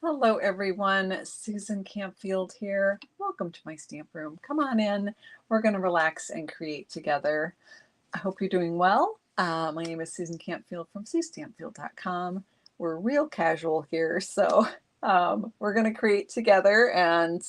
Hello, everyone. Susan Campfield here. Welcome to my stamp room. Come on in. We're going to relax and create together. I hope you're doing well. My name is Susan Campfield from SueStampfield.com. We're real casual here, so we're going to create together and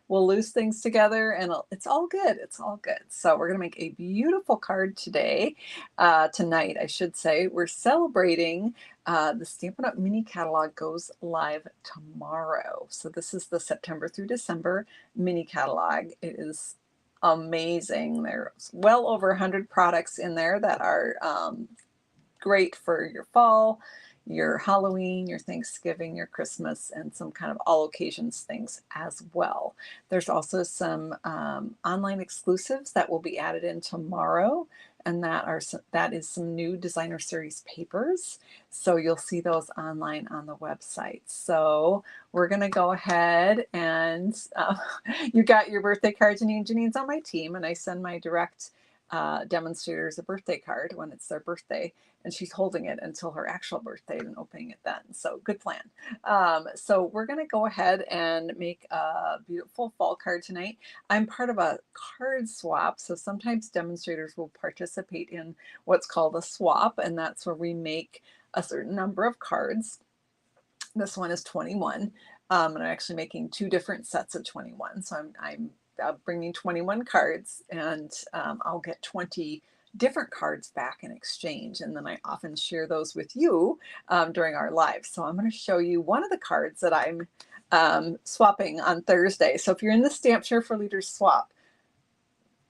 we'll lose things together, and it's all good. It's all good. So we're going to make a beautiful card tonight, I should say. We're celebrating the Stampin' Up! Mini Catalog goes live tomorrow. So this is the September through December mini catalog. It is amazing. There's well over 100 products in there that are great for your fall, your Halloween, your Thanksgiving, your Christmas, and some kind of all occasions things as well. There's also some online exclusives that will be added in tomorrow, and that is some new designer series papers. So you'll see those online on the website. So we're going to go ahead and you got your birthday card, Janine. Janine's on my team, and I send my direct demonstrators a birthday card when it's their birthday, and she's holding it until her actual birthday and opening it then. So good plan. So we're going to go ahead and make a beautiful fall card tonight. I'm part of a card swap, so sometimes demonstrators will participate in what's called a swap, and that's where we make a certain number of cards. This one is 21, and I'm actually making two different sets of 21. So I'm bringing 21 cards, and I'll get 20 different cards back in exchange, and then I often share those with you during our live. So I'm going to show you one of the cards that I'm swapping on Thursday. So if you're in the Stamp Share for Leaders swap,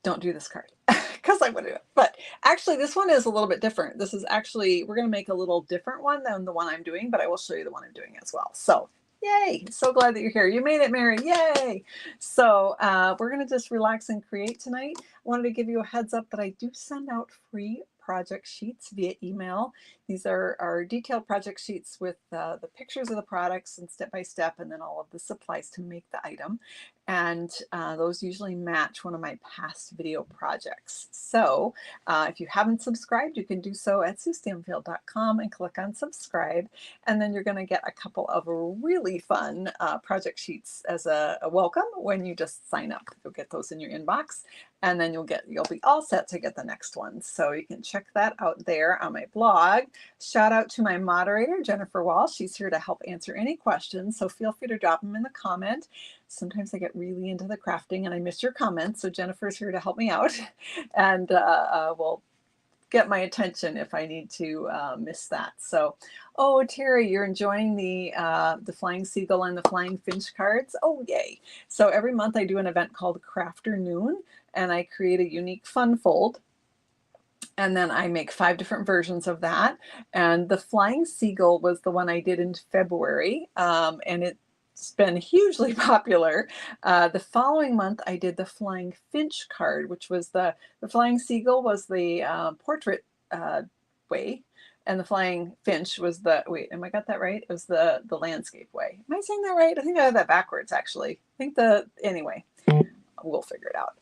don't do this card because I would do it. But actually, this one is a little bit different. This is actually, we're going to make a little different one than the one I'm doing, but I will show you the one I'm doing as well. So yay, so glad that you're here. You made it, Mary, yay. So we're gonna just relax and create tonight. I wanted to give you a heads up that I do send out free project sheets via email. These are our detailed project sheets with the pictures of the products and step-by-step, and then all of the supplies to make the item. And those usually match one of my past video projects. So if you haven't subscribed, you can do so at SueStampfield.com and click on subscribe. And then you're going to get a couple of really fun project sheets as a welcome when you just sign up. You'll get those in your inbox, and then you'll be all set to get the next one. So you can check that out there on my blog. Shout out to my moderator, Jennifer Wall. She's here to help answer any questions. So feel free to drop them in the comment. Sometimes I get really into the crafting and I miss your comments. So Jennifer's here to help me out, and will get my attention if I need to miss that. So, oh, Terry, you're enjoying the Flying Seagull and the Flying Finch cards. Oh, yay. So every month I do an event called Crafternoon, and I create a unique fun fold. And then I make 5 different versions of that. And the Flying Seagull was the one I did in February, and it's been hugely popular. The following month, I did the Flying Finch card, which was the Flying Seagull was the portrait way, and the Flying Finch was the, wait, am I got that right? It was the landscape way. Am I saying that right? I think I have that backwards, actually. I think anyway, we'll figure it out.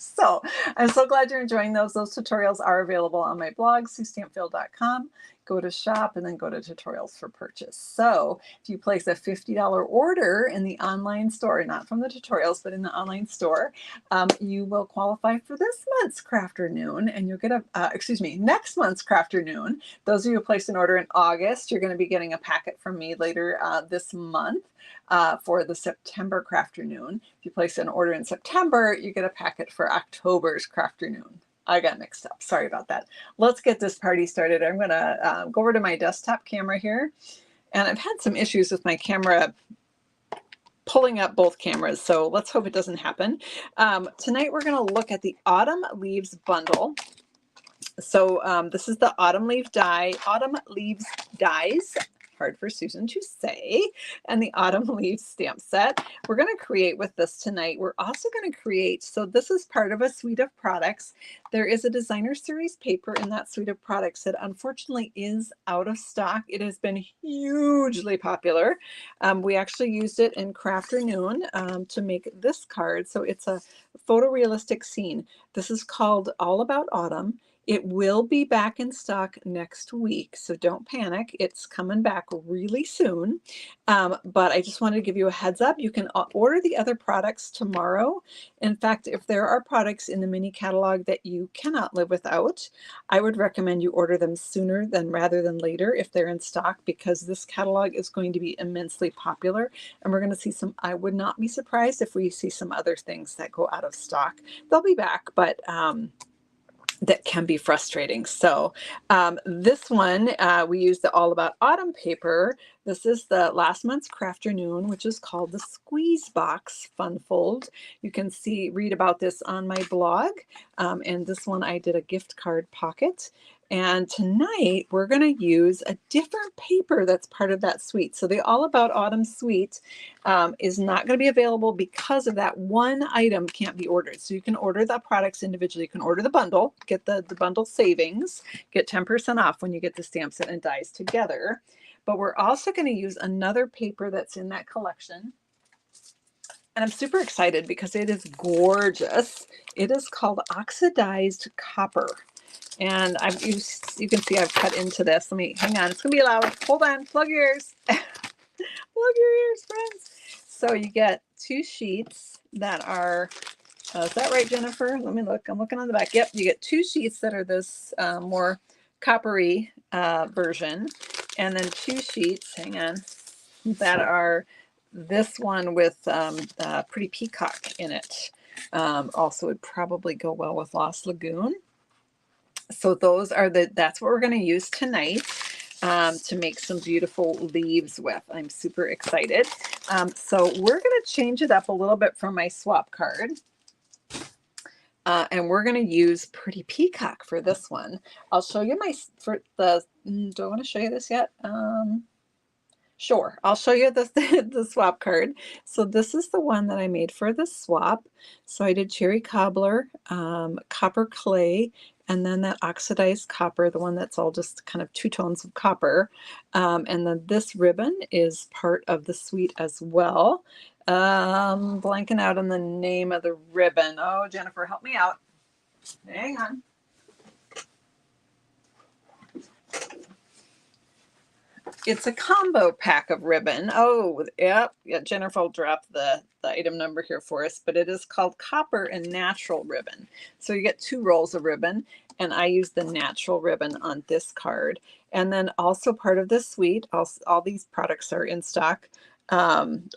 So I'm so glad you're enjoying those. Those tutorials are available on my blog, SueStampfield.com. Go to shop and then go to tutorials for purchase. So if you place a $50 order in the online store, not from the tutorials, but in the online store, you will qualify for this month's Crafternoon, and you'll get next month's Crafternoon. Those of you who placed an order in August, you're going to be getting a packet from me later this month. For the September Crafternoon. If you place an order in September, you get a packet for October's Crafternoon. I got mixed up. Sorry about that. Let's get this party started. I'm going to go over to my desktop camera here. And I've had some issues with my camera pulling up both cameras, so let's hope it doesn't happen. Tonight we're going to look at the Autumn Leaves bundle. So this is the Autumn Leaves dies, hard for Susan to say, and the Autumn Leaves stamp set. We're going to create with this tonight. We're also going to create, so this is part of a suite of products. There is a designer series paper in that suite of products that unfortunately is out of stock. It has been hugely popular. We actually used it in Crafternoon to make this card. So it's a photorealistic scene. This is called All About Autumn. It will be back in stock next week, so don't panic. It's coming back really soon. But I just wanted to give you a heads up. You can order the other products tomorrow. In fact, if there are products in the mini catalog that you cannot live without, I would recommend you order them sooner rather than later if they're in stock, because this catalog is going to be immensely popular. And we're going to see some, I would not be surprised if we see some other things that go out of stock. They'll be back, but that can be frustrating. So this one, we used the All About Autumn paper. This is the last month's Crafternoon, which is called the Squeeze Box Fun Fold. You can read about this on my blog. And this one I did a gift card pocket. And tonight we're going to use a different paper that's part of that suite. So the All About Autumn suite is not going to be available because of that one item can't be ordered. So you can order the products individually. You can order the bundle, get the bundle savings, get 10% off when you get the stamp set and dies together. But we're also going to use another paper that's in that collection. And I'm super excited because it is gorgeous. It is called Oxidized Copper. And you can see I've cut into this. Let me, hang on, it's gonna be loud. Hold on, plug your ears. Plug your ears, friends. So you get 2 sheets that are, is that right, Jennifer? Let me look, I'm looking on the back. Yep, you get 2 sheets that are this more coppery version. And then 2 sheets, hang on, that are this one with Pretty Peacock in it. Also would probably go well with Lost Lagoon. So those are that's what we're going to use tonight to make some beautiful leaves with. I'm super excited. So we're going to change it up a little bit from my swap card. And we're going to use Pretty Peacock for this one. I'll show you do I want to show you this yet? Sure, I'll show you the swap card. So this is the one that I made for the swap. So I did cherry cobbler, copper clay, and then that oxidized copper, the one that's all just kind of 2 tones of copper. And then this ribbon is part of the suite as well. Blanking out on the name of the ribbon. Oh, Jennifer, help me out. Hang on. It's a combo pack of ribbon. Oh, yep. Yeah, Jennifer will drop the item number here for us, but it is called Copper and Natural Ribbon. So you get 2 rolls of ribbon, and I use the natural ribbon on this card. And then also part of this suite, all these products are in stock,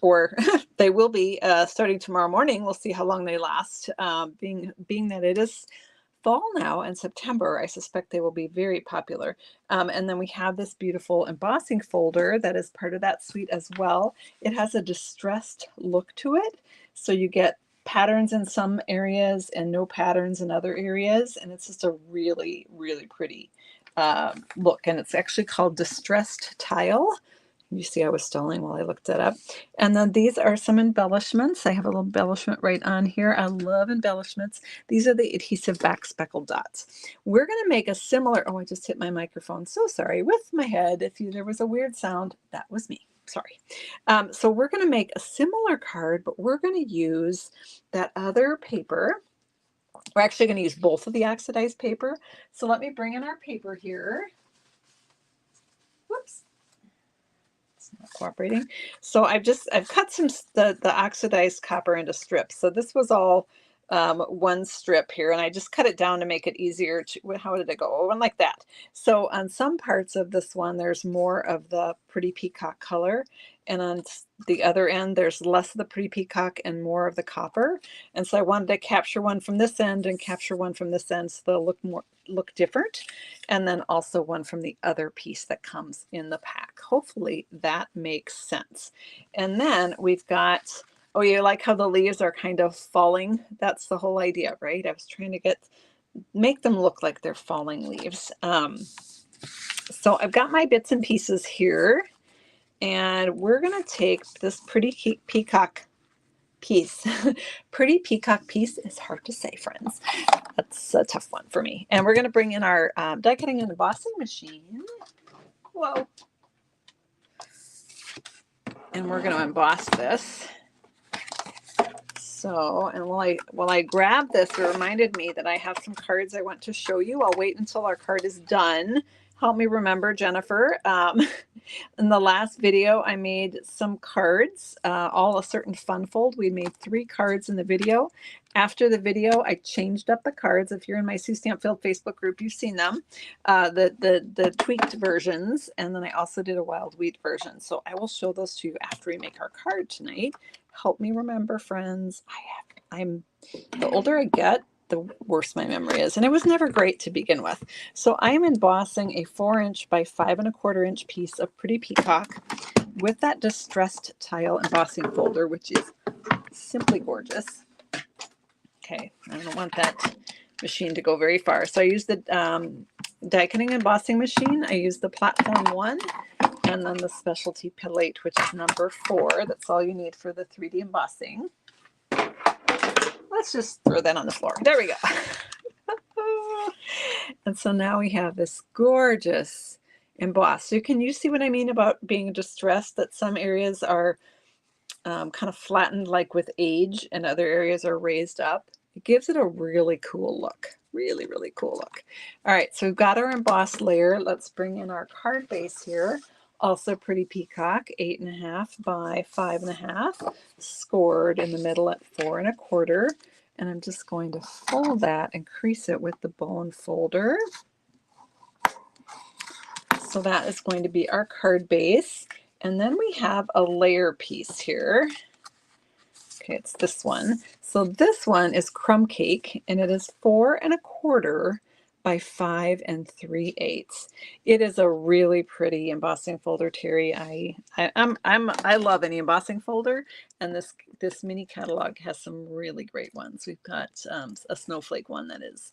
or they will be starting tomorrow morning. We'll see how long they last, being that it is fall now and September. I suspect they will be very popular. And then we have this beautiful embossing folder that is part of that suite as well. It has a distressed look to it. So you get patterns in some areas and no patterns in other areas. And it's just a really, really pretty look. And it's actually called Distressed Tile. You see I was stalling while I looked it up. And then these are some embellishments. I have a little embellishment right on here. I love embellishments. These are the adhesive back speckled dots. We're going to make a similar, oh, I just hit my microphone. So sorry, with my head. If there was a weird sound, that was me. Sorry. So we're going to make a similar card, but we're going to use that other paper. We're actually going to use both of the oxidized paper. So let me bring in our paper here. Whoops. Not cooperating. So I've cut some the oxidized copper into strips. So this was all one strip here, and I just cut it down to make it easier to, how did it go? Oh, and like that. So on some parts of this one, there's more of the Pretty Peacock color, and on the other end, there's less of the Pretty Peacock and more of the copper. And so I wanted to capture one from this end and capture one from this end so they'll look different, and then also one from the other piece that comes in the pack. Hopefully that makes sense. And then we've got, oh, you like how the leaves are kind of falling? That's the whole idea, right? I was trying to make them look like they're falling leaves. So I've got my bits and pieces here, and we're going to take this Pretty Peacock piece. Pretty Peacock piece is hard to say, friends. That's a tough one for me. And we're going to bring in our die cutting and embossing machine. Whoa. And we're going to emboss this. So, and while I grab this, it reminded me that I have some cards I want to show you. I'll wait until our card is done. Help me remember, Jennifer. In the last video, I made some cards, all a certain fun fold. We made 3 cards in the video. After the video, I changed up the cards. If you're in my Sue Stampfield Facebook group, you've seen them, the tweaked versions, and then I also did a wild wheat version. So I will show those to you after we make our card tonight. Help me remember, friends. I'm the older I get, the worse my memory is, and it was never great to begin with. So I'm embossing a 4" by 5 1/4" piece of Pretty Peacock with that distressed tile embossing folder, which is simply gorgeous. Okay, I don't want that machine to go very far. So I use the die cutting embossing machine. I use the platform 1 and then the specialty plate, which is number 4. That's all you need for the 3D embossing. Let's just throw that on the floor. There we go. And so now we have this gorgeous emboss. So can you see what I mean about being distressed, that some areas are kind of flattened like with age and other areas are raised up? It gives it a really cool look. Really, really cool look. All right, so we've got our embossed layer. Let's bring in our card base here. Also Pretty Peacock, 8 1/2 by 5 1/2, scored in the middle at 4 1/4. And I'm just going to fold that and crease it with the bone folder. So that is going to be our card base. And then we have a layer piece here. Okay, it's this one. So this one is crumb cake, and it is 4 1/4 by 5 3/8. It is a really pretty embossing folder, Terry. I love any embossing folder, and this mini catalog has some really great ones. We've got a snowflake one that is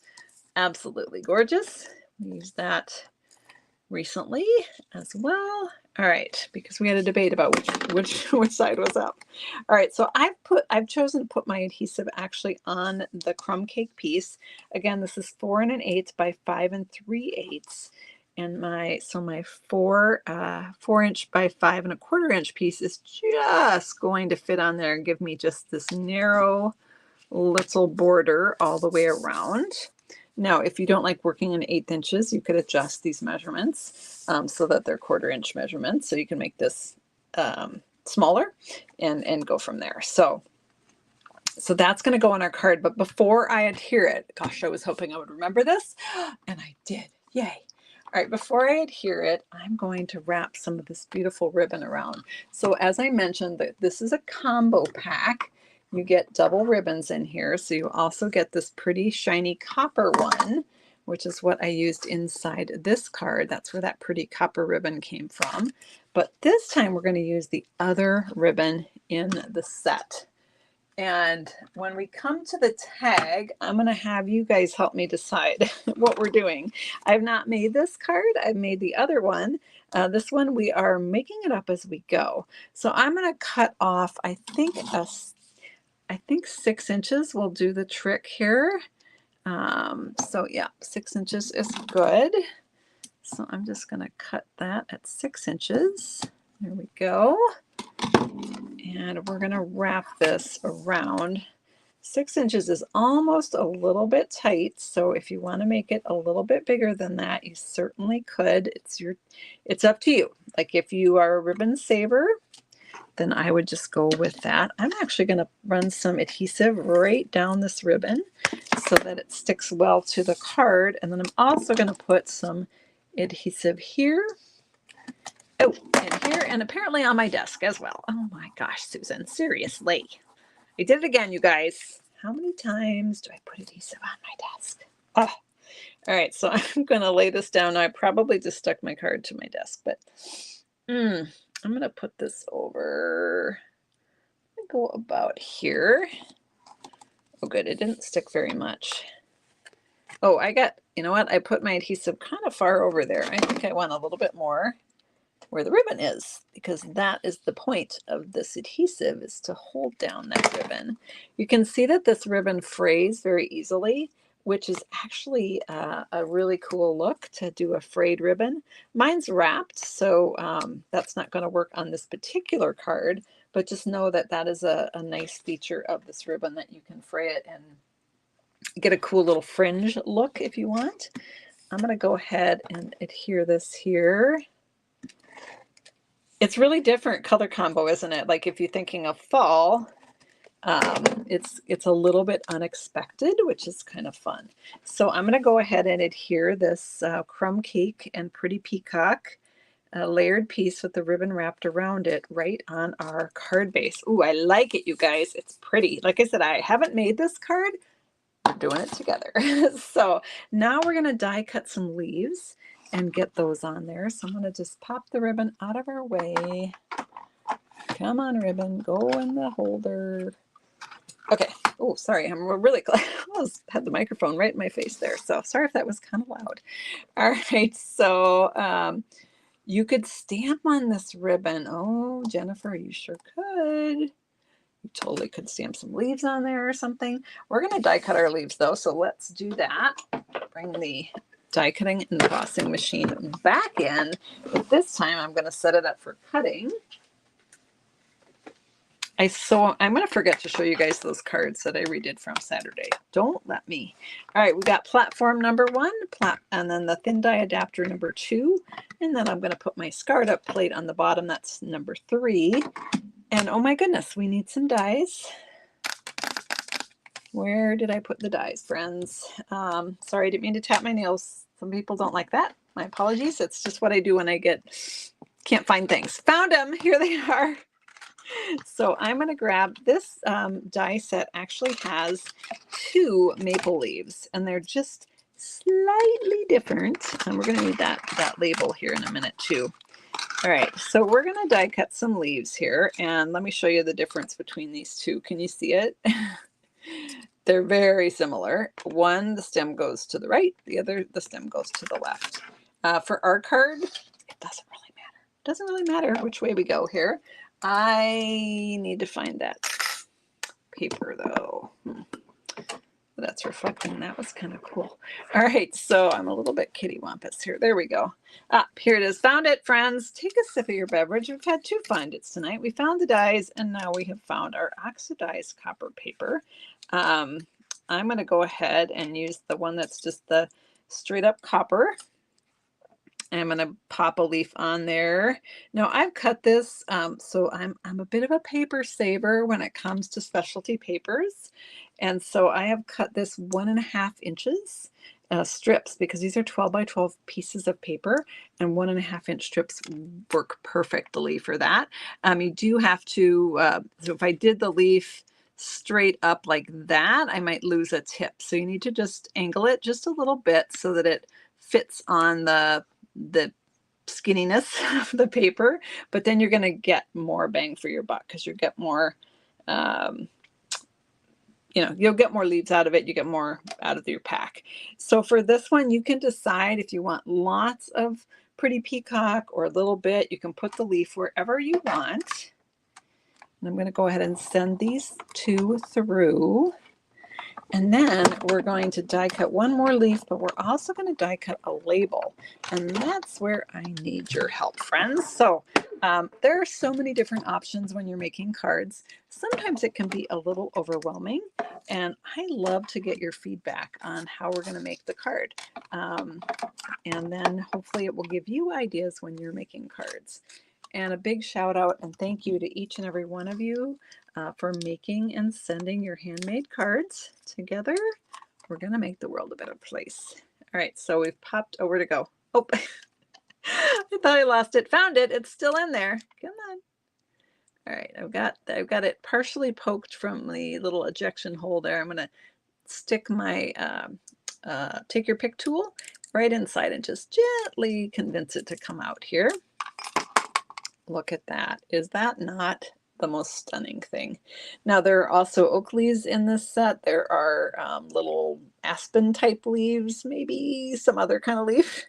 absolutely gorgeous. We used that recently as well. All right, because we had a debate about which side was up. All right, so I've chosen to put my adhesive actually on the crumb cake piece. Again, this is 4 1/8 by 5 3/8, and my 4" by 5 1/4" piece is just going to fit on there and give me just this narrow little border all the way around. Now, if you don't like working in 1/8 inches, you could adjust these measurements so that they're 1/4" measurements. So you can make this smaller and go from there. So that's going to go on our card. But before I adhere it, gosh, I was hoping I would remember this, and I did. Yay. All right, before I adhere it, I'm going to wrap some of this beautiful ribbon around. So as I mentioned, this is a combo pack. You get double ribbons in here, so you also get this pretty shiny copper one, which is what I used inside this card. That's where that pretty copper ribbon came from. But this time we're going to use the other ribbon in the set. And when we come to the tag, I'm going to have you guys help me decide what we're doing. I've not made this card. I've made the other one. This one, we are making it up as we go. So I'm going to cut off, I think 6 inches will do the trick here. So yeah, 6 inches is good. So I'm just going to cut that at 6 inches. There we go. And we're going to wrap this around. 6 inches is almost a little bit tight. So if you want to make it a little bit bigger than that, you certainly could. It's up to you. Like if you are a ribbon saver, then I would just go with that. I'm actually going to run some adhesive right down this ribbon so that it sticks well to the card. And then I'm also going to put some adhesive here. Oh, and here, and apparently on my desk as well. Oh my gosh, Susan, seriously. I did it again, you guys. How many times do I put adhesive on my desk? Oh, all right, so I'm going to lay this down. I probably just stuck my card to my desk, but I'm going to put this over, go about here. Oh, good, it didn't stick very much. Oh, you know what? I put my adhesive kind of far over there. I think I want a little bit more where the ribbon is, because that is the point of this adhesive, is to hold down that ribbon. You can see that this ribbon frays very easily, which is actually a really cool look to do a frayed ribbon. Mine's wrapped, so that's not going to work on this particular card, but just know that that is a nice feature of this ribbon, that you can fray it and get a cool little fringe look if you want. I'm going to go ahead and adhere this here. It's really different color combo, isn't it? Like if you're thinking of fall, it's a little bit unexpected, which is kind of fun. So I'm going to go ahead and adhere this Crumb Cake and Pretty Peacock layered piece with the ribbon wrapped around it right on our card base. Ooh, I like it, you guys. It's pretty. Like I said, I haven't made this card. We're doing it together. So now we're going to die cut some leaves and get those on there. So I'm going to just pop the ribbon out of our way. Come on, ribbon, go in the holder. Okay. Oh, sorry. I'm really glad. I almost had the microphone right in my face there. So sorry if that was kind of loud. All right. So you could stamp on this ribbon. Oh, Jennifer, you sure could. You totally could stamp some leaves on there or something. We're going to die cut our leaves though. So let's do that. Bring the die cutting and embossing machine back in. But this time I'm going to set it up for cutting. I'm going to forget to show you guys those cards that I redid from Saturday. Don't let me. All right, we got platform number 1, and then the thin die adapter number 2, and then I'm going to put my scarred up plate on the bottom. That's number 3. And oh my goodness, we need some dies. Where did I put the dies, friends? Sorry, I didn't mean to tap my nails. Some people don't like that. My apologies. It's just what I do when I can't find things. Found them. Here they are. So I'm going to grab this die set. Actually has 2 maple leaves, and they're just slightly different. And we're going to need that label here in a minute too. All right, so we're going to die cut some leaves here, and let me show you the difference between these 2. Can you see it? They're very similar. One, the stem goes to the right. The other, the stem goes to the left. For our card, it doesn't really matter. It doesn't really matter which way we go here. I need to find that paper though. That's reflecting. That was kind of cool. All right, so I'm a little bit kittywampus here. There we go. Here it is. Found it, friends. Take a sip of your beverage. We've had 2 find its tonight. We found the dies, and now we have found our oxidized copper paper. I'm going to go ahead and use the one that's just the straight up copper. I'm going to pop a leaf on there. Now I've cut this, so I'm a bit of a paper saver when it comes to specialty papers. And so I have cut this 1.5 inches strips, because these are 12 by 12 pieces of paper, and 1.5 inch strips work perfectly for that. You do have to, so if I did the leaf straight up like that, I might lose a tip. So you need to just angle it just a little bit so that it fits on the skinniness of the paper, but then you're going to get more bang for your buck, because you get more, you'll get more leaves out of it. You get more out of your pack. So for this one, you can decide if you want lots of Pretty Peacock or a little bit. You can put the leaf wherever you want. And I'm going to go ahead and send these 2 through. And then we're going to die cut one more leaf, but we're also going to die cut a label. And that's where I need your help, friends. So there are so many different options when you're making cards. Sometimes it can be a little overwhelming, and I love to get your feedback on how we're going to make the card. And then hopefully it will give you ideas when you're making cards. And a big shout out and thank you to each and every one of you for making and sending your handmade cards. Together, we're going to make the world a better place. All right, so we've popped, where'd it go? Oh, I thought I lost it. Found it. It's still in there. Come on. All right, I've got it partially poked from the little ejection hole there. I'm going to stick my take your pick tool right inside and just gently convince it to come out here. Look at that. Is that not the most stunning thing? Now there are also oak leaves in this set. There are little aspen type leaves, maybe some other kind of leaf.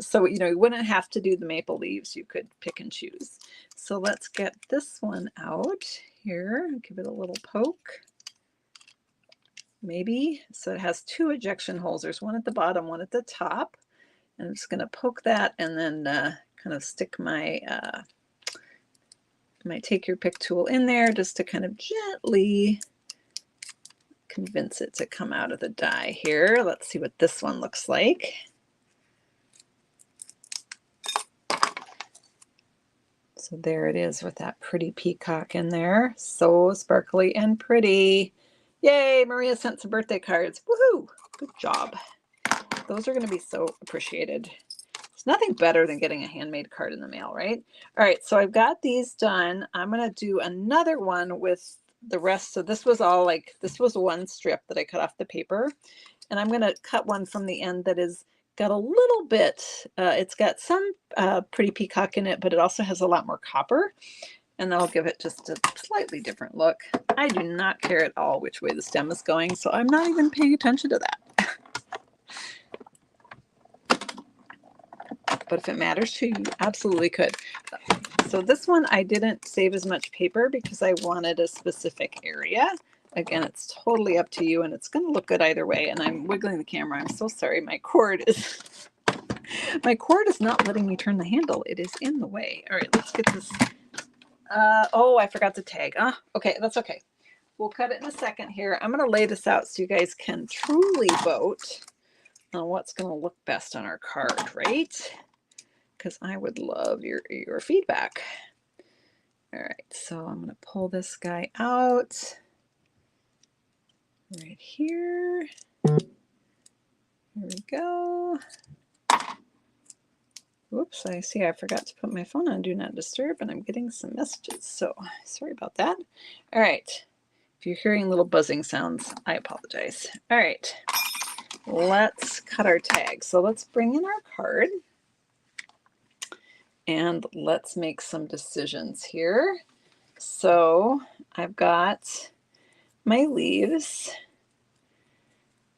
So you wouldn't have to do the maple leaves. You could pick and choose. So let's get this one out here. Give it a little poke. Maybe. So it has 2 ejection holes. There's one at the bottom, one at the top. And I'm just going to poke that and then kind of stick my You might take your pick tool in there just to kind of gently convince it to come out of the die here. Let's see what this one looks like. So there it is with that pretty peacock in there. So sparkly and pretty. Yay, Maria sent some birthday cards. Woohoo! Good job. Those are going to be so appreciated. It's nothing better than getting a handmade card in the mail, right? All right, so I've got these done. I'm going to do another one with the rest. So this was all like, this was one strip that I cut off the paper. And I'm going to cut one from the end that is got a little bit, it's got some Pretty Peacock in it, but it also has a lot more copper. And that'll give it just a slightly different look. I do not care at all which way the stem is going, so I'm not even paying attention to that. But if it matters to you, you absolutely could. So this one, I didn't save as much paper because I wanted a specific area. Again, it's totally up to you, and it's going to look good either way. And I'm wiggling the camera. I'm so sorry. My cord is not letting me turn the handle. It is in the way. All right, let's get this. Oh, I forgot to tag. Okay, that's okay. We'll cut it in a second here. I'm going to lay this out so you guys can truly vote on what's going to look best on our card, right? Because I would love your feedback. All right, so I'm going to pull this guy out right here. Here we go. Whoops, I see I forgot to put my phone on Do Not Disturb, and I'm getting some messages, so sorry about that. All right, if you're hearing little buzzing sounds, I apologize. All right, let's cut our tag. So let's bring in our card. And let's make some decisions here. So I've got my leaves,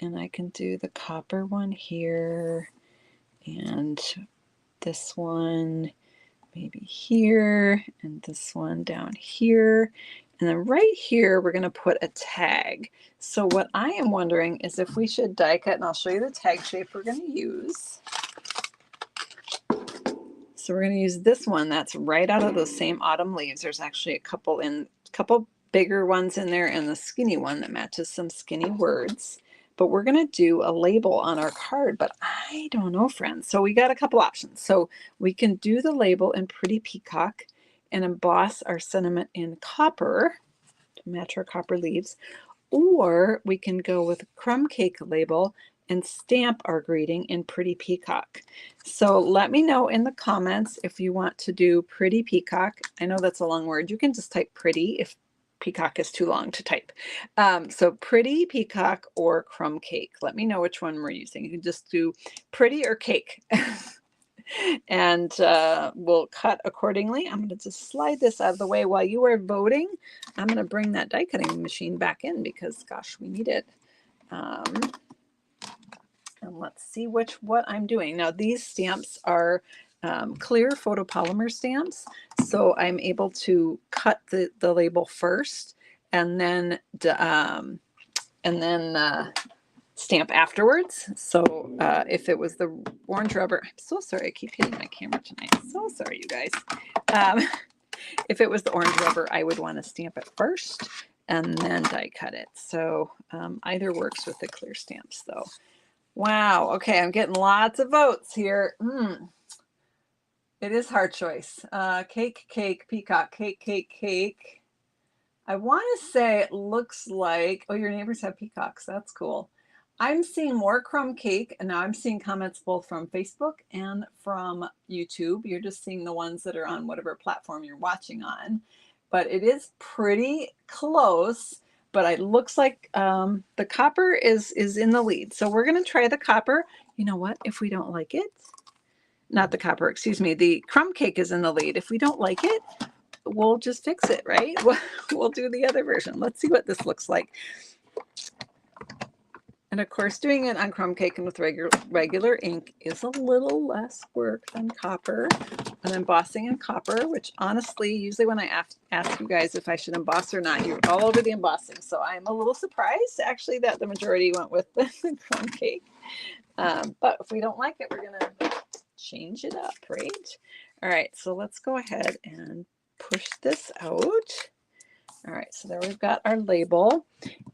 and I can do the copper one here, and this one maybe here, and this one down here. And then right here, we're going to put a tag. So what I am wondering is if we should die cut, and I'll show you the tag shape we're going to use. So we're going to use this one that's right out of those same autumn leaves. There's actually a couple bigger ones in there, and the skinny one that matches some skinny words. But we're going to do a label on our card, but I don't know, friends. So we got a couple options. So we can do the label in Pretty Peacock and emboss our sentiment in copper to match our copper leaves, or we can go with a crumb cake label and stamp our greeting in Pretty Peacock. So let me know in the comments if you want to do Pretty Peacock. I know that's a long word. You can just type pretty if peacock is too long to type. So Pretty Peacock or crumb cake. Let me know which one we're using. You can just do pretty or cake. And we'll cut accordingly. I'm going to just slide this out of the way while you are voting. I'm going to bring that die cutting machine back in because, gosh, we need it. And let's see what I'm doing. Now, these stamps are clear photopolymer stamps, so I'm able to cut the label first and then stamp afterwards. So if it was the orange rubber, I'm so sorry, I keep hitting my camera tonight. So sorry, you guys. If it was the orange rubber, I would want to stamp it first and then die cut it. So either works with the clear stamps, though. Wow. Okay, I'm getting lots of votes here. It is hard choice. Cake, cake, peacock, cake, cake, cake. I want to say it looks like, oh, your neighbors have peacocks. That's cool. I'm seeing more crumb cake, and now I'm seeing comments both from Facebook and from YouTube. You're just seeing the ones that are on whatever platform you're watching on. But it is pretty close. But it looks like the copper is in the lead. So we're going to try the copper. You know what? If we don't like it, not the copper, excuse me, the crumb cake is in the lead. If we don't like it, we'll just fix it, right? We'll do the other version. Let's see what this looks like. And of course, doing it on crumb cake and with regular ink is a little less work than copper. And embossing in copper, which honestly, usually when I ask you guys if I should emboss or not, you're all over the embossing. So I'm a little surprised actually that the majority went with the crumb cake. But if we don't like it, we're going to change it up, right? All right, so let's go ahead and push this out. All right, so there we've got our label,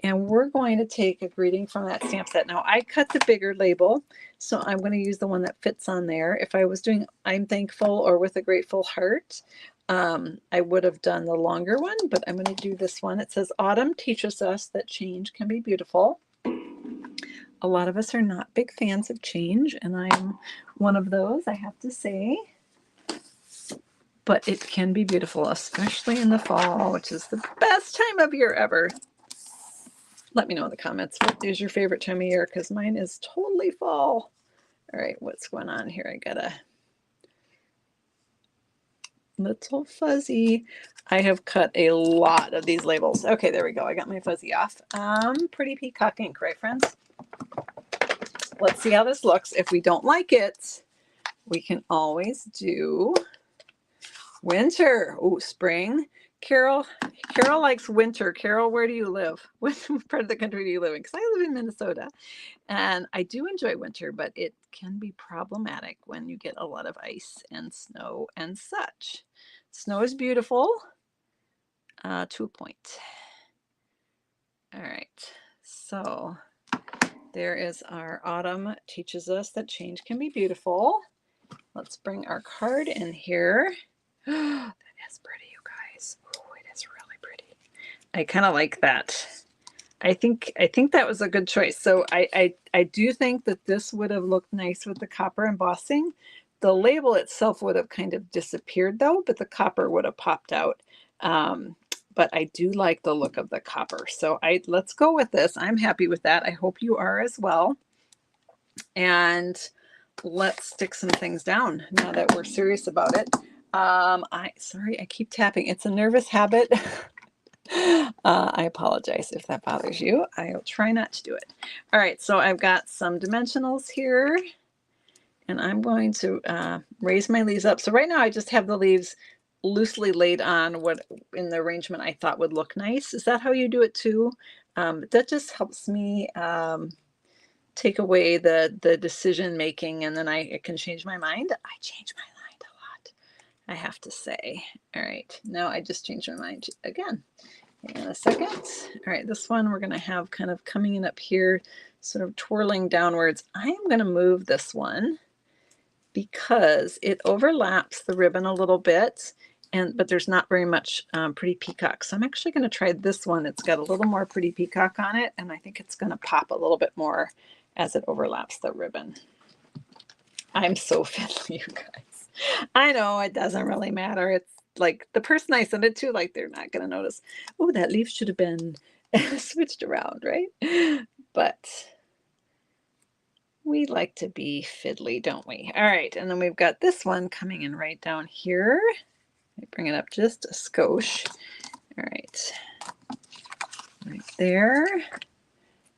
and we're going to take a greeting from that stamp set. Now I cut the bigger label, so I'm going to use the one that fits on there. If I was doing I'm thankful or with a grateful heart, I would have done the longer one, but I'm going to do this one. It says, autumn teaches us that change can be beautiful. A lot of us are not big fans of change, and I'm one of those, I have to say. But it can be beautiful, especially in the fall, which is the best time of year ever. Let me know in the comments, what is your favorite time of year? Because mine is totally fall. All right, what's going on here? I got a little fuzzy. I have cut a lot of these labels. Okay, there we go. I got my fuzzy off. Pretty Peacock ink, right, friends? Let's see how this looks. If we don't like it, we can always do winter. Oh, spring. Carol likes winter. Carol, where do you live? What part of the country do you live in? Because I live in Minnesota, and I do enjoy winter, but it can be problematic when you get a lot of ice and snow and such. Snow is beautiful to a point. All right, so there is our autumn teaches us that change can be beautiful. Let's bring our card in here. That is pretty, you guys. Oh, it is really pretty. I kind of like that. I think that was a good choice. So I do think that this would have looked nice with the copper embossing. The label itself would have kind of disappeared though, but the copper would have popped out. But I do like the look of the copper. So let's go with this. I'm happy with that. I hope you are as well. And let's stick some things down now that we're serious about it. Sorry, I keep tapping. It's a nervous habit. I apologize if that bothers you. I'll try not to do it. All right, so I've got some dimensionals here, and I'm going to raise my leaves up. So right now I just have the leaves loosely laid on what in the arrangement I thought would look nice. Is that how you do it too? That just helps me take away the decision making, and then I can change my mind. I change my mind a lot, I have to say. All right, now I just changed my mind again. Hang on a second. All right, this one we're going to have kind of coming in up here, sort of twirling downwards. I am going to move this one because it overlaps the ribbon a little bit, but there's not very much Pretty Peacock. So I'm actually going to try this one. It's got a little more Pretty Peacock on it, and I think it's going to pop a little bit more as it overlaps the ribbon. I'm so fiddly, you guys. I know it doesn't really matter. It's like the person I send it to, like they're not going to notice, oh, that leaf should have been switched around, right? But we like to be fiddly, don't we? All right, and then we've got this one coming in right down here. Let me bring it up just a skosh. All right, right there.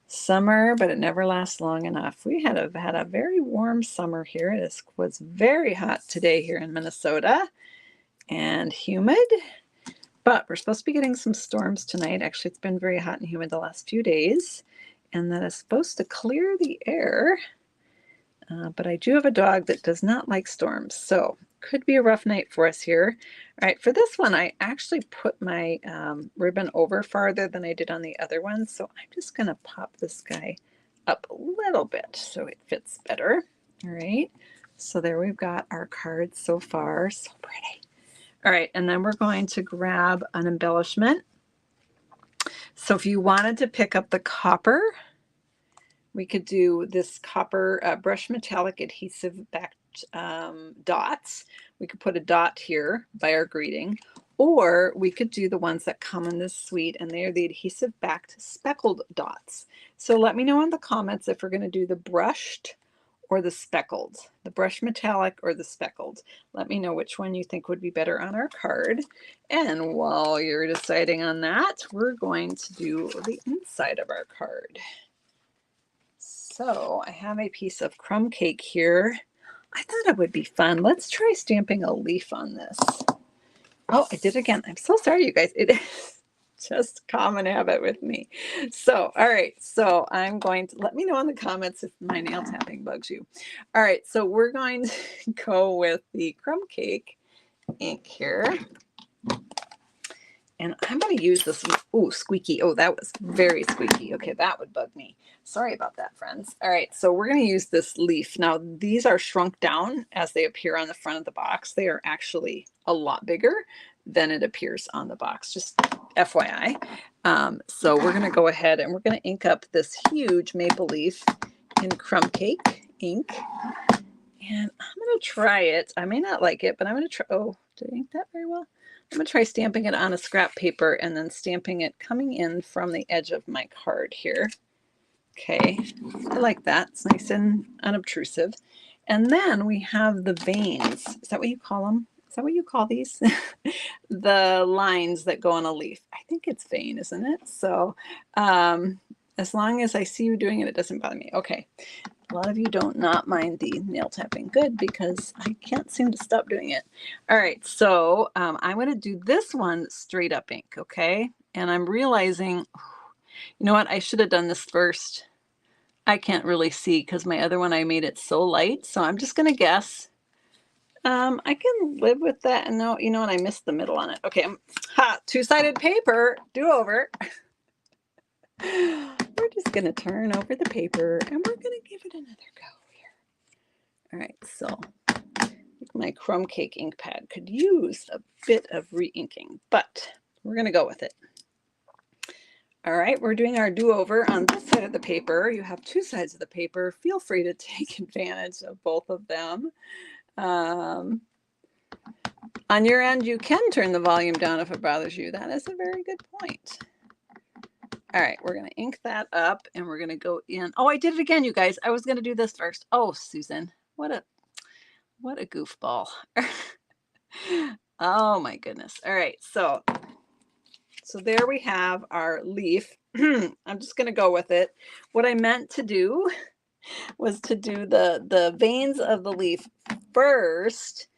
Summer, but it never lasts long enough. We had a very warm summer here. It was very hot today here in Minnesota and humid, but we're supposed to be getting some storms tonight. Actually, it's been very hot and humid the last few days, and that is supposed to clear the air. But I do have a dog that does not like storms, so could be a rough night for us here. All right, for this one, I actually put my ribbon over farther than I did on the other one, so I'm just going to pop this guy up a little bit so it fits better. All right, so there we've got our cards so far. So pretty. All right, and then we're going to grab an embellishment. So if you wanted to pick up the copper, we could do this copper brush metallic adhesive backed dots. We could put a dot here by our greeting, or we could do the ones that come in this suite, and they are the adhesive backed speckled dots. So let me know in the comments if we're going to do the brushed or the speckled, the brush metallic or the speckled. Let me know which one you think would be better on our card. And while you're deciding on that, we're going to do the inside of our card. So I have a piece of crumb cake here. I thought it would be fun. Let's try stamping a leaf on this. Oh, I did it again. I'm so sorry, you guys. It is just common habit with me. So, all right. So I'm going to, let me know in the comments if my nail tapping bugs you. All right. So we're going to go with the crumb cake ink here. And I'm going to use this. Oh, squeaky. Oh, that was very squeaky. Okay, that would bug me. Sorry about that, friends. All right, so we're going to use this leaf. Now, these are shrunk down as they appear on the front of the box. They are actually a lot bigger than it appears on the box, just FYI. So we're going to go ahead and we're going to ink up this huge maple leaf in crumb cake ink. And I'm going to try it. I may not like it, but I'm going to try. Oh, did I ink that very well? I'm going to try stamping it on a scrap paper and then stamping it coming in from the edge of my card here. Okay, I like that. It's nice and unobtrusive. And then we have the veins. Is that what you call them? Is that what you call these? The lines that go on a leaf. I think it's vein, isn't it? So as long as I see you doing it, it doesn't bother me. Okay. A lot of you don't not mind the nail tapping. Good, because I can't seem to stop doing it. All right, so I'm going to do this one straight up ink, okay? And I'm realizing, you know what? I should have done this first. I can't really see because my other one, I made it so light. So I'm just going to guess. I can live with that. And no, you know what? I missed the middle on it. Okay, two-sided paper, do over. We're just going to turn over the paper and we're going to give it another go here. All right, so my crumb cake ink pad could use a bit of re-inking, but we're going to go with it. All right, we're doing our do-over on this side of the paper. You have two sides of the paper. Feel free to take advantage of both of them. On your end, you can turn the volume down if it bothers you. That is a very good point. All right, we're going to ink that up and we're going to go in. Oh, I did it again, you guys. I was going to do this first. Oh, Susan, what a goofball. Oh my goodness. All right, so there we have our leaf. I'm just going to go with it. What I meant to do was to do the veins of the leaf first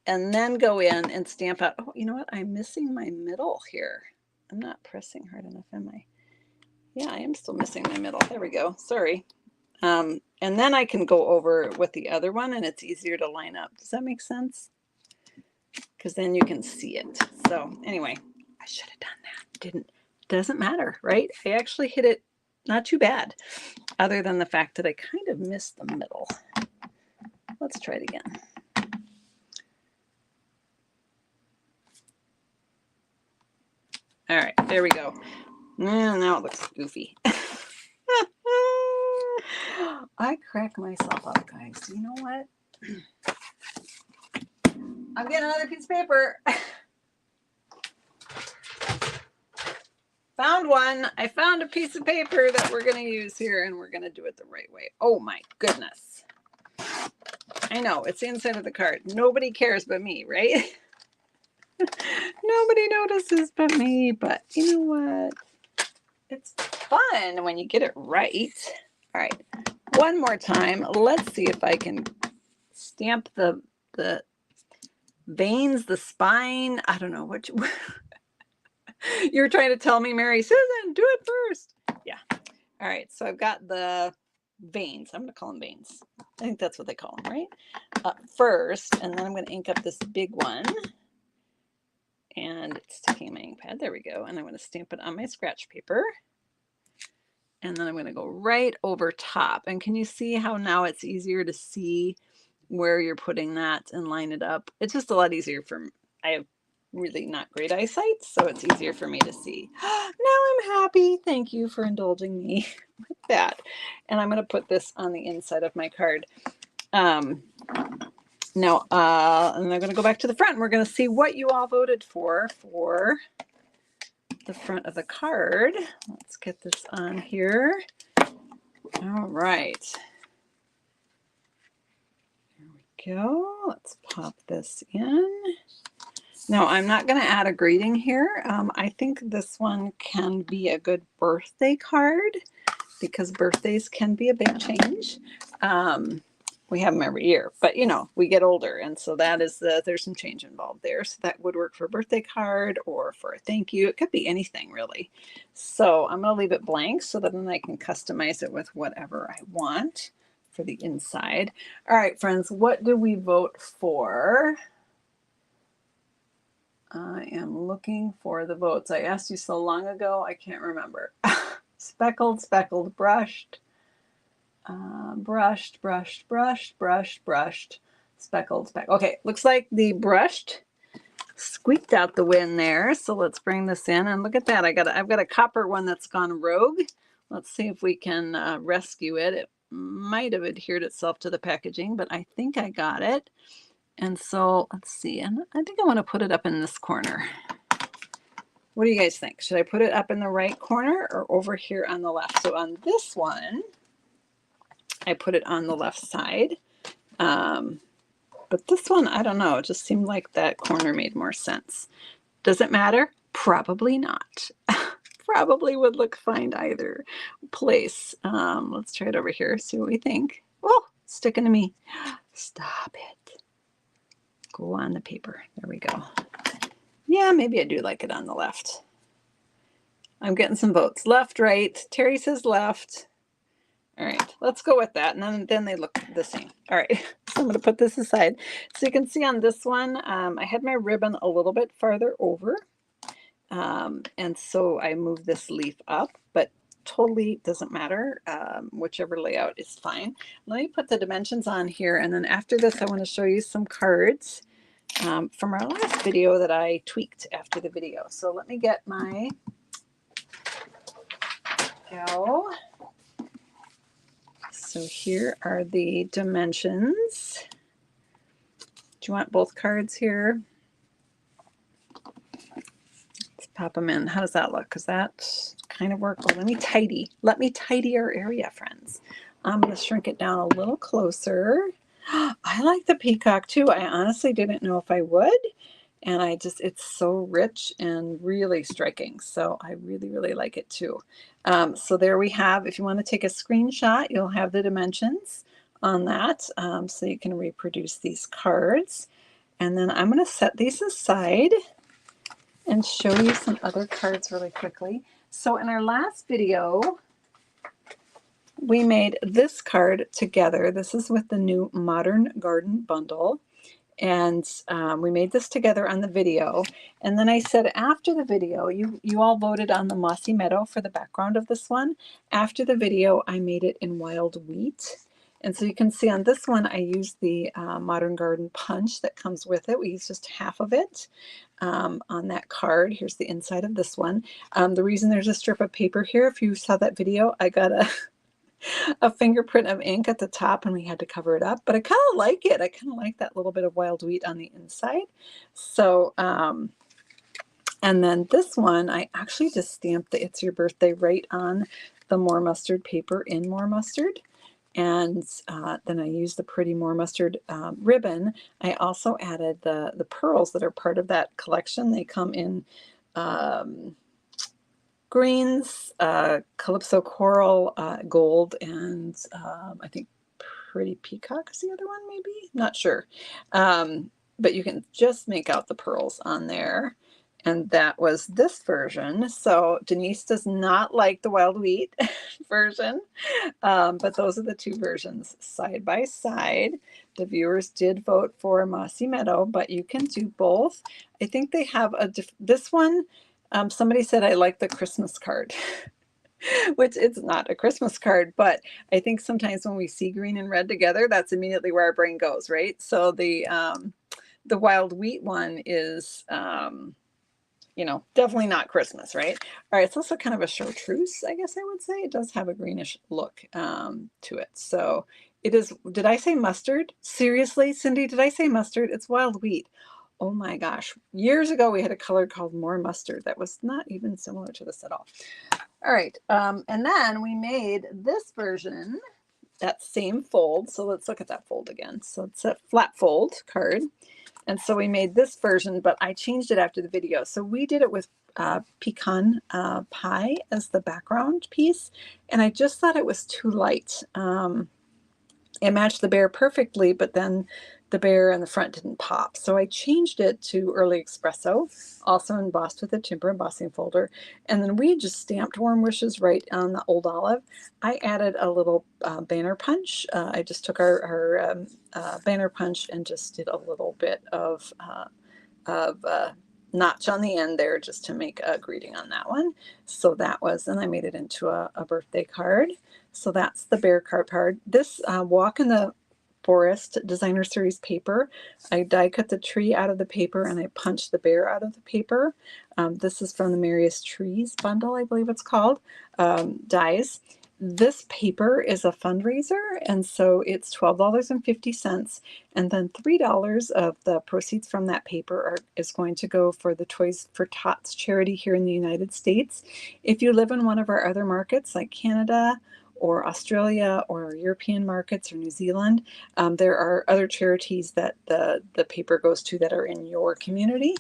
and then go in and stamp out. Oh, you know what? I'm missing my middle here. I'm not pressing hard enough, am I? Yeah, I am still missing my middle. There we go. Sorry. And then I can go over with the other one and it's easier to line up. Does that make sense? Because then you can see it. So anyway, I should have done that. Doesn't matter, right? I actually hit it not too bad, other than the fact that I kind of missed the middle. Let's try it again. All right, there we go. And now it looks goofy. I crack myself up, guys. You know what? I'm getting another piece of paper. Found one. I found a piece of paper that we're going to use here, and we're going to do it the right way. Oh my goodness. I know, it's the inside of the card. Nobody cares but me, right? Nobody notices but me, but you know what? It's fun when you get it right. All right, one more time. Let's see if I can stamp the veins, the spine. I don't know what you were trying to tell me, Mary Susan, do it first. Yeah. All right, so I've got the veins. I'm going to call them veins. I think that's what they call them, right? First, and then I'm going to ink up this big one. And it's sticking in my ink pad. There we go. And I'm going to stamp it on my scratch paper. And then I'm going to go right over top. And can you see how now it's easier to see where you're putting that and line it up? It's just a lot easier for me. I have really not great eyesight, so it's easier for me to see. Now I'm happy. Thank you for indulging me with that. And I'm going to put this on the inside of my card. Now, and I'm going to go back to the front. And we're going to see what you all voted for the front of the card. Let's get this on here. All right. Here we go. Let's pop this in. Now, I'm not going to add a greeting here. I think this one can be a good birthday card because birthdays can be a big change. We have them every year, but you know, we get older. And so that is there's some change involved there. So that would work for a birthday card or for a thank you. It could be anything really. So I'm going to leave it blank so that then I can customize it with whatever I want for the inside. All right, friends, what do we vote for? I am looking for the votes. I asked you so long ago, I can't remember. Speckled, speckled, brushed, brushed, brushed, brushed, brushed, brushed, speckled, speckled. Okay, looks like the brushed squeaked out the win there. So let's bring this in and look at that. I've got a copper one that's gone rogue. Let's see if we can rescue it. It might have adhered itself to the packaging, but I think I got it. And so let's see. And I think I want to put it up in this corner. What do you guys think? Should I put it up in the right corner or over here on the left? So on this one, I put it on the left side. But this one, I don't know. It just seemed like that corner made more sense. Does it matter? Probably not. Probably would look fine either place. Let's try it over here, see what we think. Oh, sticking to me. Stop it. Go on the paper. There we go. Yeah, maybe I do like it on the left. I'm getting some votes. Left, right. Terry says left. All right, let's go with that. And then they look the same. All right, so I'm going to put this aside. So you can see on this one, I had my ribbon a little bit farther over. And so I moved this leaf up, but totally doesn't matter. Whichever layout is fine. Let me put the dimensions on here. And then after this, I want to show you some cards from our last video that I tweaked after the video. So let me get my go. So here are the dimensions. Do you want both cards here? Let's pop them in. How does that look? Because that kind of work. Oh, let me tidy our area, friends. I'm going to shrink it down a little closer. I like the peacock too. I honestly didn't know if I would. And it's so rich and really striking. So I really, really like it too. So there we have, if you want to take a screenshot, you'll have the dimensions on that. So you can reproduce these cards. And then I'm going to set these aside and show you some other cards really quickly. So in our last video, we made this card together. This is with the new Modern Garden bundle. And we made this together on the video. And then I said after the video, you all voted on the Mossy Meadow for the background of this one. After the video, I made it in Wild Wheat. And so you can see on this one, I used the Modern Garden punch that comes with it. We used just half of it on that card. Here's the inside of this one. The reason there's a strip of paper here, if you saw that video, I got a fingerprint of ink at the top and we had to cover it up, but I kind of like it. I kind of like that little bit of wild wheat on the inside. So, and then this one, I actually just stamped the It's Your Birthday right on the More Mustard paper in More Mustard. And then I used the Pretty More Mustard ribbon. I also added the pearls that are part of that collection. They come in greens, Calypso Coral, gold, and I think Pretty Peacock is the other one, maybe? Not sure. But you can just make out the pearls on there. And that was this version. So Denise does not like the Wild Wheat version, but those are the two versions side by side. The viewers did vote for Mossy Meadow, but you can do both. I think they have this one. Somebody said I like the Christmas card, which it's not a Christmas card, but I think sometimes when we see green and red together, that's immediately where our brain goes, right? So the Wild Wheat one is, definitely not Christmas, right? All right, it's also kind of a chartreuse, I guess I would say. It does have a greenish look to it. So it is, did I say mustard? Seriously, Cindy, did I say mustard? It's Wild Wheat. Oh my gosh. Years ago, we had a color called More Mustard that was not even similar to this at all. All right. And then we made this version, that same fold. So let's look at that fold again. So it's a flat fold card. And so we made this version, but I changed it after the video. So we did it with pecan pie as the background piece. And I just thought it was too light. It matched the bear perfectly, but then the bear in the front didn't pop. So I changed it to Early Espresso, also embossed with a timber embossing folder. And then we just stamped Warm Wishes right on the old olive. I added a little banner punch. I just took our banner punch and just did a little bit of notch on the end there just to make a greeting on that one. So that was, and I made it into a birthday card. So that's the bear card. This Walk in the Forest Designer Series paper, I die cut the tree out of the paper and I punched the bear out of the paper. This is from the Merriest Trees bundle, I believe it's called, dies. This paper is a fundraiser, and so it's $12.50, and then $3 of the proceeds from that paper is going to go for the Toys for Tots charity here in the United States. If you live in one of our other markets like Canada or Australia or European markets or New Zealand, there are other charities that the paper goes to that are in your community.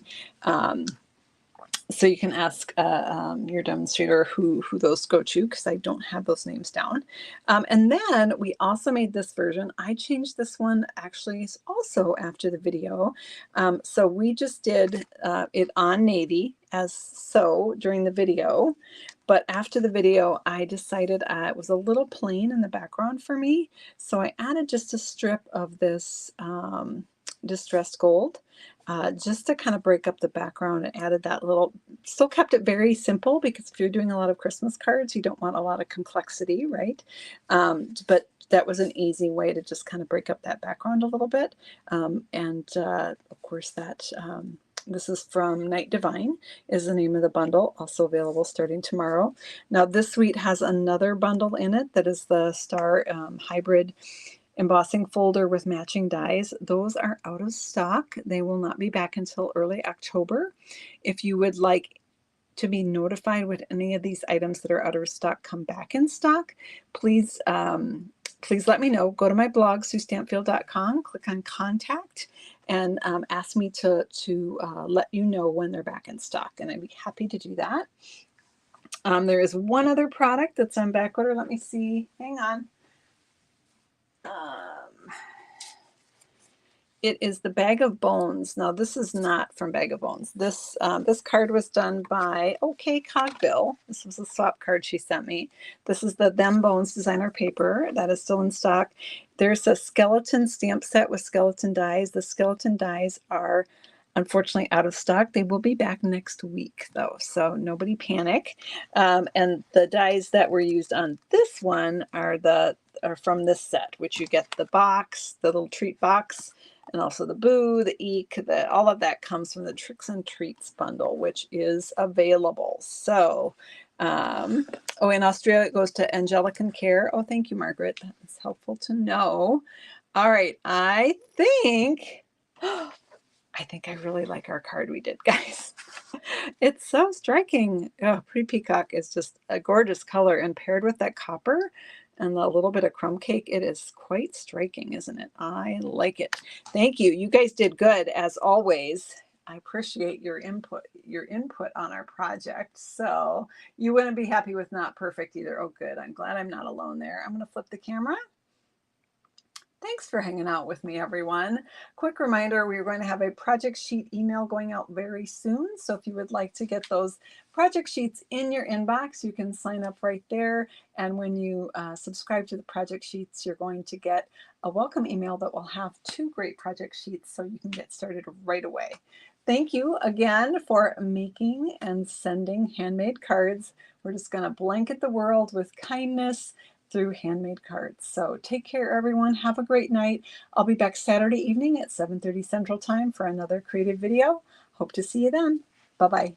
So you can ask your demonstrator who those go to, because I don't have those names down. And then we also made this version. I changed this one actually also after the video. So we just did it on navy as so during the video. But after the video, I decided it was a little plain in the background for me. So I added just a strip of this distressed gold. Just to kind of break up the background, and added that little, still kept it very simple, because if you're doing a lot of Christmas cards, you don't want a lot of complexity, right? But that was an easy way to just kind of break up that background a little bit. Of course that this is from Night Divine is the name of the bundle, also available starting tomorrow. Now this suite has another bundle in it that is the Star Hybrid embossing folder with matching dies. Those are out of stock. They will not be back until early October. If you would like to be notified when any of these items that are out of stock come back in stock, please let me know. Go to my blog, SueStampfield.com, click on contact, and ask me to let you know when they're back in stock, and I'd be happy to do that. There is one other product that's on back order. Let me see. Hang on. It is the Bag of Bones. Now this is not from Bag of Bones. This card was done by OK Cogville. This was a swap card she sent me. This is the Them Bones designer paper that is still in stock. There's a skeleton stamp set with skeleton dies. The skeleton dies are unfortunately out of stock. They will be back next week though, so nobody panic. And the dies that were used on this one are from this set, which you get the box, the little treat box, and also the boo, the eek, all of that comes from the Tricks and Treats bundle, which is available. So, oh, in Australia, it goes to Angelic and Care. Oh, thank you, Margaret. That's helpful to know. All right, I think I really like our card we did, guys. It's so striking. Oh, Pretty Peacock is just a gorgeous color, and paired with that copper and a little bit of crumb cake, it is quite striking, isn't it? I like it. Thank you. You guys did good as always. I appreciate your input on our project. So you wouldn't be happy with not perfect either. Oh, good. I'm glad I'm not alone there. I'm going to flip the camera. Thanks for hanging out with me, everyone. Quick reminder, we're going to have a project sheet email going out very soon. So if you would like to get those project sheets in your inbox, you can sign up right there. And when you subscribe to the project sheets, you're going to get a welcome email that will have 2 great project sheets so you can get started right away. Thank you again for making and sending handmade cards. We're just going to blanket the world with kindness through handmade cards. So take care, everyone. Have a great night. I'll be back Saturday evening at 7:30 Central Time for another creative video. Hope to see you then. Bye-bye.